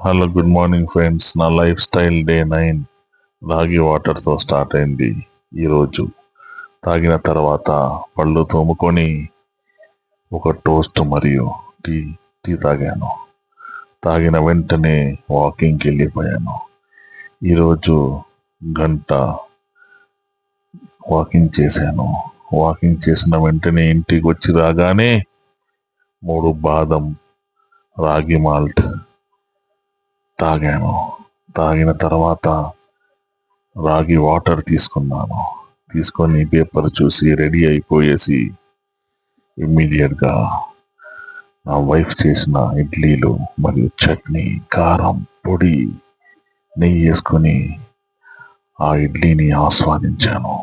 Hello, good morning friends. నా life style day 9 రాగి వాటర్తో స్టార్ట్ అయింది ఈరోజు. తాగిన తర్వాత పళ్ళు తోముకొని ఒక టోస్ట్ మరియు టీ టీ తాగాను. తాగిన వెంటనే వాకింగ్కి వెళ్ళిపోయాను. ఈరోజు గంట వాకింగ్ చేశాను. వాకింగ్ చేసిన వెంటనే ఇంటికి వచ్చి రాగానే 3 బాదం రాగి మాల్ట్ తాగాను. తాగిన తర్వాత రాగి వాటర్ తీసుకొని పేపర్ చూసి రెడీ అయిపోయేసి ఇమ్మీడియట్గా నా వైఫ్ చేసిన ఇడ్లీలు మరియు చట్నీ, కారం, పొడి, నెయ్యి వేసుకొని ఆ ఇడ్లీని ఆస్వాదించాను.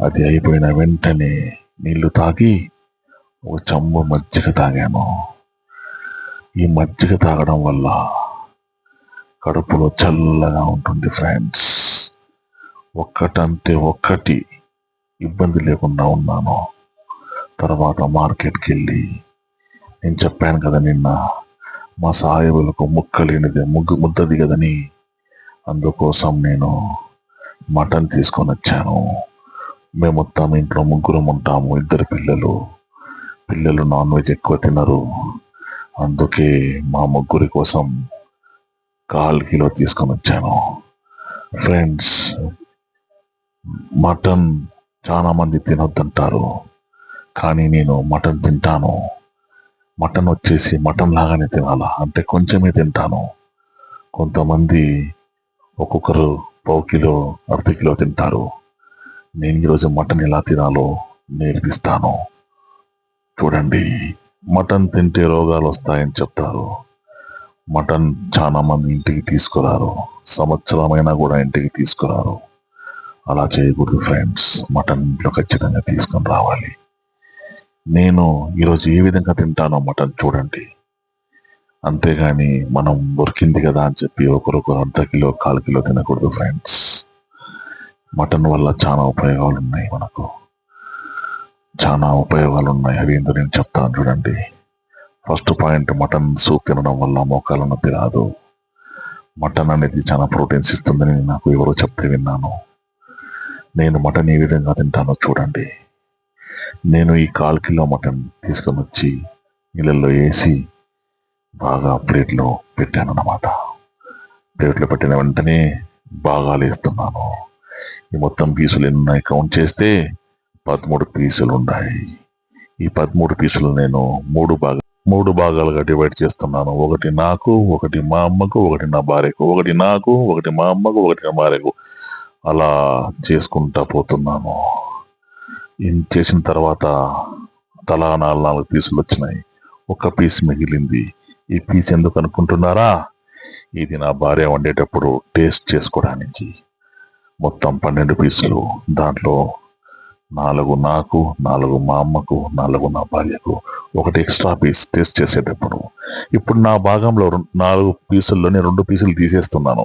అది అయిపోయిన వెంటనే నీళ్లు తాగి ఒక చెంబు మజ్జిగ తాగాను. ఈ మజ్జిగ తాగడం వల్ల కడుపులో చల్లగా ఉంటుంది ఫ్రెండ్స్. ఒక్కటి ఇబ్బంది లేకుండా ఉన్నాను. తర్వాత మార్కెట్కి వెళ్ళి, నేను చెప్పాను కదా నిన్న మా సాహెబులకు ముద్ద దిగదని, అందుకోసం నేను మటన్ తీసుకొని వచ్చాను. మేము మొత్తం ఇంట్లో 3 ఉంటాము. 2 పిల్లలు నాన్ వెజ్ ఎక్కువ తినరు. అందుకే మా 3 కోసం 1/4 కిలో తీసుకొని వచ్చాను. ఫ్రెండ్స్, మటన్ చాలా మంది తినొద్దంటారు, కానీ నేను మటన్ తింటాను. మటన్ వచ్చేసి మటన్ లాగానే తినాలా అంటే కొంచెమే తింటాను. కొంతమంది ఒక్కొక్కరు 1/2 కిలో, 1/2 కిలో తింటారు. నేను ఈరోజు మటన్ ఎలా తినాలో నేర్పిస్తాను. చూడండి, మటన్ తింటే రోగాలు వస్తాయని చెప్తారు. మటన్ చాలా మంది ఇంటికి తీసుకురారు. సంవత్సరమైనా కూడా ఇంటికి తీసుకురారు. అలా చేయకూడదు ఫ్రెండ్స్. మటన్ ఇంట్లో ఖచ్చితంగా తీసుకొని రావాలి. నేను ఈరోజు ఏ విధంగా తింటానో మటన్ చూడండి. అంతేగాని మనం దొరికింది కదా అని చెప్పి ఒకరొక 1/2 కిలో, 1/4 కిలో తినకూడదు ఫ్రెండ్స్. మటన్ వల్ల చాలా ఉపయోగాలు ఉన్నాయి. మనకు చాలా ఉపయోగాలు ఉన్నాయి. అవి ఏంటో నేను చెప్తాను చూడండి. ఫస్ట్ పాయింట్, మటన్ సూప్ తినడం వల్ల మోకాళ్ళ నొప్పి రాదు. మటన్ అనేది చాలా ప్రోటీన్స్ ఇస్తుందని నాకు ఎవరో చెప్తే విన్నాను. నేను మటన్ ఏ విధంగా తింటానో చూడండి. నేను ఈ 1/4 కిలో మటన్ తీసుకొని వచ్చి నీళ్ళల్లో వేసి బాగా ప్లేట్లో పెట్టాను అన్నమాట. ప్లేట్లో పెట్టిన వెంటనే బాగా వేస్తున్నాను. ఈ మొత్తం పీసులు ఎన్ని ఉన్నాయి కౌంట్ చేస్తే 13 పీసులు ఉన్నాయి. ఈ 13 పీసులు నేను 3 భాగాలుగా డివైడ్ చేస్తున్నాను. ఒకటి నాకు, ఒకటి మా అమ్మకు, ఒకటి నా భార్యకు, ఒకటి నాకు, ఒకటి మా అమ్మకు, ఒకటి నా భార్యకు, అలా చేసుకుంటా పోతున్నాను. చేసిన తర్వాత తలా 4 పీసులు వచ్చినాయి. 1 పీస్ మిగిలింది. ఈ పీస్ ఎందుకు అనుకుంటున్నారా? ఇది నా భార్య వండేటప్పుడు టేస్ట్ చేసుకోవడానికి. మొత్తం 12 పీసులు. దాంట్లో 4 నాకు, 4 మా అమ్మకు, 4 నా భార్యకు, 1 ఎక్స్ట్రా పీస్ టేస్ట్ చేసేటప్పుడు. ఇప్పుడు నా భాగంలో 4 పీసుల్లోనే 2 పీసులు తీసేస్తున్నాను.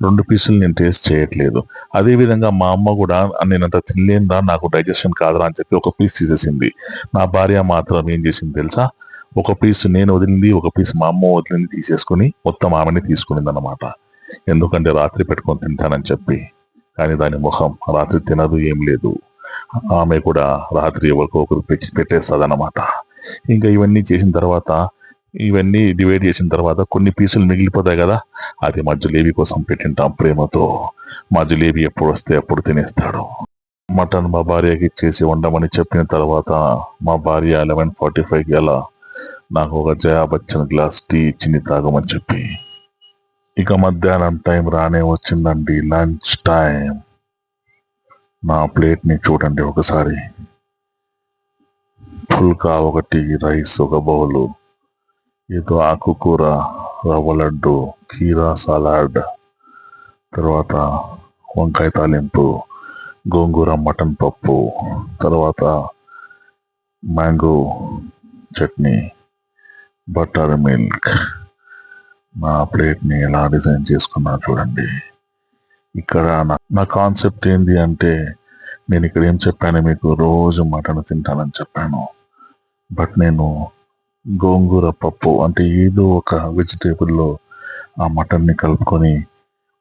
2 పీసులు నేను టేస్ట్ చేయట్లేదు. అదేవిధంగా మా అమ్మ కూడా నేనంత తినలేనురా, నాకు డైజెషన్ కాదురా అని చెప్పి 1 పీస్ తీసేసింది. నా భార్య మాత్రం ఏం చేసింది తెలుసా? 1 పీస్ నేను వదిలింది, 1 పీస్ మా అమ్మ వదిలింది తీసేసుకుని మొత్తం ఆమెని తీసుకునింది అన్నమాట. ఎందుకంటే రాత్రి పెట్టుకొని తింటానని చెప్పి. కానీ దాని ముఖం రాత్రి తినదు, ఏం లేదు. ఆమె కూడా రాత్రి ఒకరు పెట్టేస్తుంది అన్నమాట. ఇంకా ఇవన్నీ చేసిన తర్వాత, ఇవన్నీ డివైడ్ చేసిన తర్వాత కొన్ని పీసులు మిగిలిపోతాయి కదా, అది మా జులేబీ కోసం పెట్టింటాం ప్రేమతో. మా జులేబీ ఎప్పుడు వస్తే అప్పుడు తినేస్తాడు. మటన్ మా భార్యకి ఇచ్చేసి వండమని చెప్పిన తర్వాత మా భార్య 11:45కి అలా నాకు ఒక జయా బచ్చన్ గ్లాస్ టీ ఇచ్చింది తాగమని చెప్పి. ఇక మధ్యాహ్నం టైం రానే వచ్చిందండి, లంచ్ టైం. నా ప్లేట్ని చూడండి ఒకసారి. పుల్కా 1, రైస్ 1 బౌలు, ఏదో ఆకుకూర, రవ్వ లడ్డు, కీరా సలాడ్, తర్వాత వంకాయ తాలింపు, గోంగూర మటన్ పప్పు, తర్వాత మ్యాంగో చట్నీ, బటర్ మిల్క్. నా ప్లేట్ని ఎలా డిజైన్ చేసుకున్నా చూడండి. ఇక్కడ నా కాన్సెప్ట్ ఏంటి అంటే, నేను ఇక్కడ ఏం చెప్పాను మీకు, రోజు మటన్ తింటానని చెప్పాను. బట్ నేను గోంగూర పప్పు అంటే ఏదో ఒక వెజిటేబుల్లో ఆ మటన్ని కలుపుకొని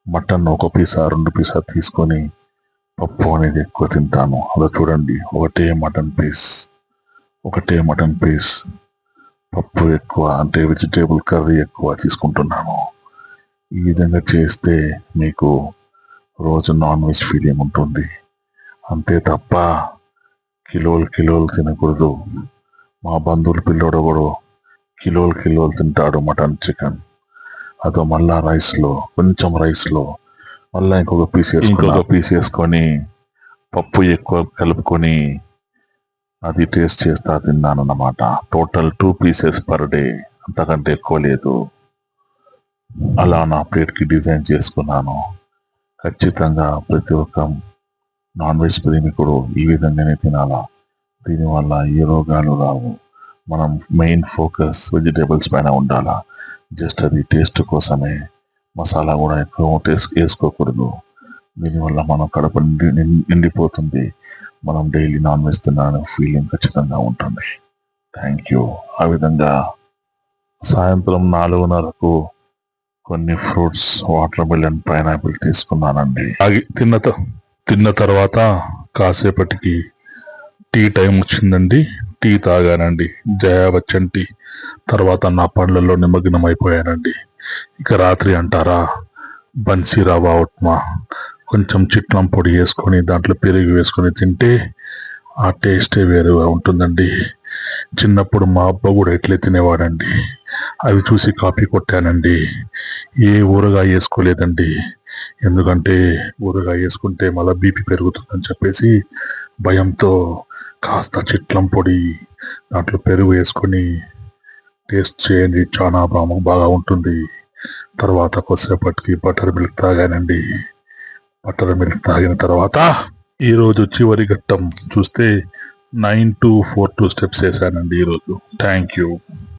మటన్ ఒక పీసా 2 పీసా తీసుకొని పప్పు అనేది ఎక్కువ తింటాను. అలా చూడండి, ఒకటే మటన్ పీస్ పప్పు ఎక్కువ, అంటే వెజిటేబుల్ కర్రీ ఎక్కువ తీసుకుంటున్నాను. ఈ విధంగా చేస్తే మీకు రోజు నాన్ వెజ్ ఫీలింగ్ ఉంటుంది. అంతే తప్ప కిలోలు తినకూడదు. మా బంధువుల పిల్లోడు కూడా కిలోలు తింటాడు మటన్ చికెన్. అదో మళ్ళా కొంచెం రైస్లో మళ్ళా ఇంకొక పీస్ వేసుకొని పప్పు ఎక్కువ కలుపుకొని అది టేస్ట్ చేస్తా తిన్నాను అన్నమాట. టోటల్ 2 పీసెస్ పర్ డే, అంతకంటే ఎక్కువ లేదు. అలా నా ప్లేట్కి డిజైన్ చేసుకున్నాను. ఖచ్చితంగా ప్రతి ఒక్క నాన్ వెజ్ ప్రేమికుడు ఈ విధంగానే తినాలా. దీనివల్ల ఏ రోగాలు రావు. మనం మెయిన్ ఫోకస్ వెజిటేబుల్స్ పైన ఉండాలా. జస్ట్ అది టేస్ట్ కోసమే, మసాలా కూడా ఎక్కువ వేసుకోకూడదు. దీనివల్ల మనం కడుపు నిండిపోతుంది. మనం డైలీ నాన్ వెజ్ తిన్నాను ఫీలింగ్ ఖచ్చితంగా ఉంటుంది. Thank you. ఆ విధంగా సాయంత్రం 4:30కు కొన్ని ఫ్రూట్స్, వాటర్ మిలన్, పైనాపిల్ తీసుకున్నానండి. తిన్న తర్వాత కాసేపటికి టీ టైం వచ్చిందండి. టీ తాగానండి, జయా బచ్చన్ టీ. తర్వాత నా పళ్ళల్లో నిమగ్నం అయిపోయానండి. ఇక రాత్రి అంటారా, బన్సీ రవ్వ ఉప్మా కొంచెం చిట్లం పొడి వేసుకొని దాంట్లో పెరుగు వేసుకొని తింటే ఆ టేస్టే వేరుగా ఉంటుందండి. చిన్నప్పుడు మా అబ్బ కూడా ఎట్లే తినేవాడండి. అవి చూసి కాపీ కొట్టానండి. ఏ ఊరగాయ వేసుకోలేదండి, ఎందుకంటే ఊరగాయ వేసుకుంటే మళ్ళీ బీపీ పెరుగుతుందని చెప్పేసి భయంతో కాస్త చిట్లం పొడి దాంట్లో పెరుగు వేసుకొని టేస్ట్ చేయండి, చాలా బాగా ఉంటుంది. తర్వాత కొద్దిసేపటికి బటర్ మిల్క్ తాగానండి. బటర్ మిల్క్ తాగిన తర్వాత ఈరోజు చివరి ఘట్టం చూస్తే 9 to 4 స్టెప్స్ వేసానండి ఈరోజు. Thank you.